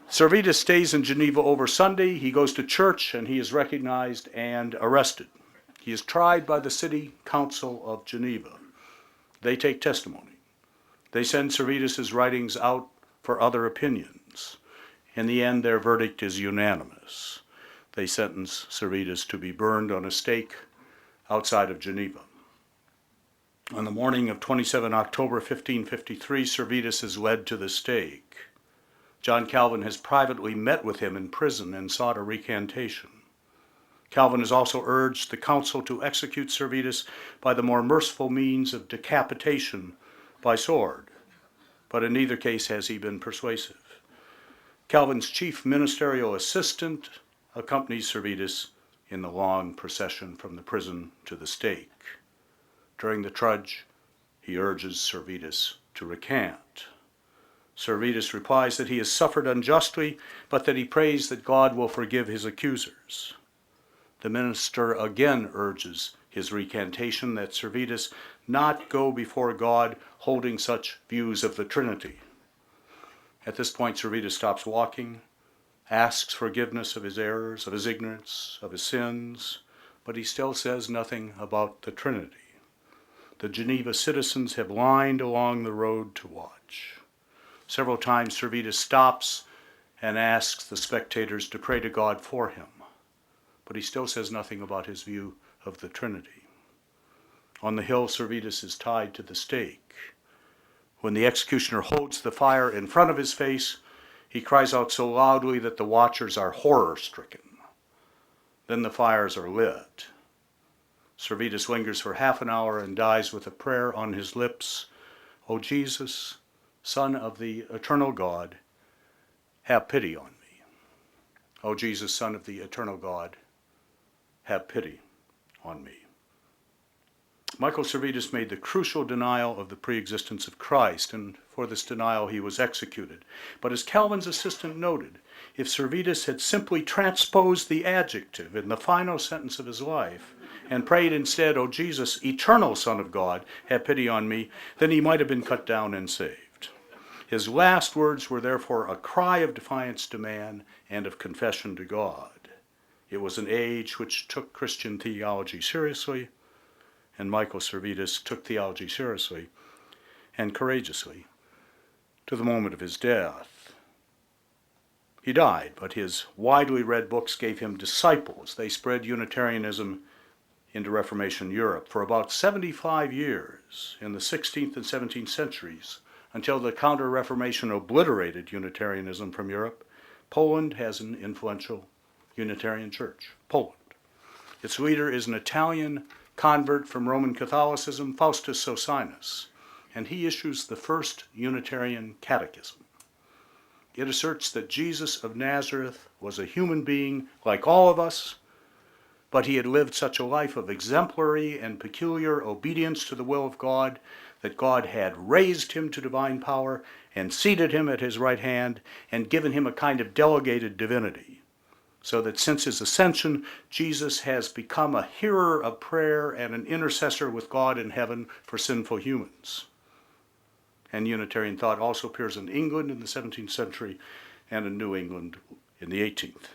Servetus stays in Geneva over Sunday. He goes to church and he is recognized and arrested. He is tried by the city council of Geneva. They take testimony. They send Servetus's writings out for other opinions. In the end, their verdict is unanimous. They sentence Servetus to be burned on a stake outside of Geneva. On the morning of 27 October 1553, Servetus is led to the stake. John Calvin has privately met with him in prison and sought a recantation. Calvin has also urged the council to execute Servetus by the more merciful means of decapitation by sword, but in neither case has he been persuasive. Calvin's chief ministerial assistant accompanies Servetus in the long procession from the prison to the stake. During the trudge, he urges Servetus to recant. Servetus replies that he has suffered unjustly, but that he prays that God will forgive his accusers. The minister again urges his recantation, that Servetus not go before God holding such views of the Trinity. At this point, Servetus stops walking, asks forgiveness of his errors, of his ignorance, of his sins, but he still says nothing about the Trinity. The Geneva citizens have lined along the road to watch. Several times Servetus stops and asks the spectators to pray to God for him, but he still says nothing about his view of the Trinity. On the hill, Servetus is tied to the stake. When the executioner holds the fire in front of his face, he cries out so loudly that the watchers are horror-stricken. Then the fires are lit. Servetus lingers for half an hour and dies with a prayer on his lips. O Jesus, Son of the eternal God, have pity on me. O Jesus, Son of the eternal God, have pity on me. Michael Servetus made the crucial denial of the preexistence of Christ, and for this denial he was executed. But as Calvin's assistant noted, if Servetus had simply transposed the adjective in the final sentence of his life and prayed instead, O Jesus, eternal Son of God, have pity on me, then he might have been cut down and saved. His last words were therefore a cry of defiance to man and of confession to God. It was an age which took Christian theology seriously, and Michael Servetus took theology seriously and courageously to the moment of his death. He died, but his widely read books gave him disciples. They spread Unitarianism into Reformation Europe for about 75 years in the 16th and 17th centuries, until the Counter-Reformation obliterated Unitarianism from Europe. Poland has an influential Unitarian church, Poland. Its leader is an Italian convert from Roman Catholicism, Faustus Socinus, and he issues the first Unitarian Catechism. It asserts that Jesus of Nazareth was a human being like all of us, but he had lived such a life of exemplary and peculiar obedience to the will of God that God had raised him to divine power and seated him at his right hand and given him a kind of delegated divinity, so that since his ascension, Jesus has become a hearer of prayer and an intercessor with God in heaven for sinful humans. And Unitarian thought also appears in England in the 17th century and in New England in the 18th.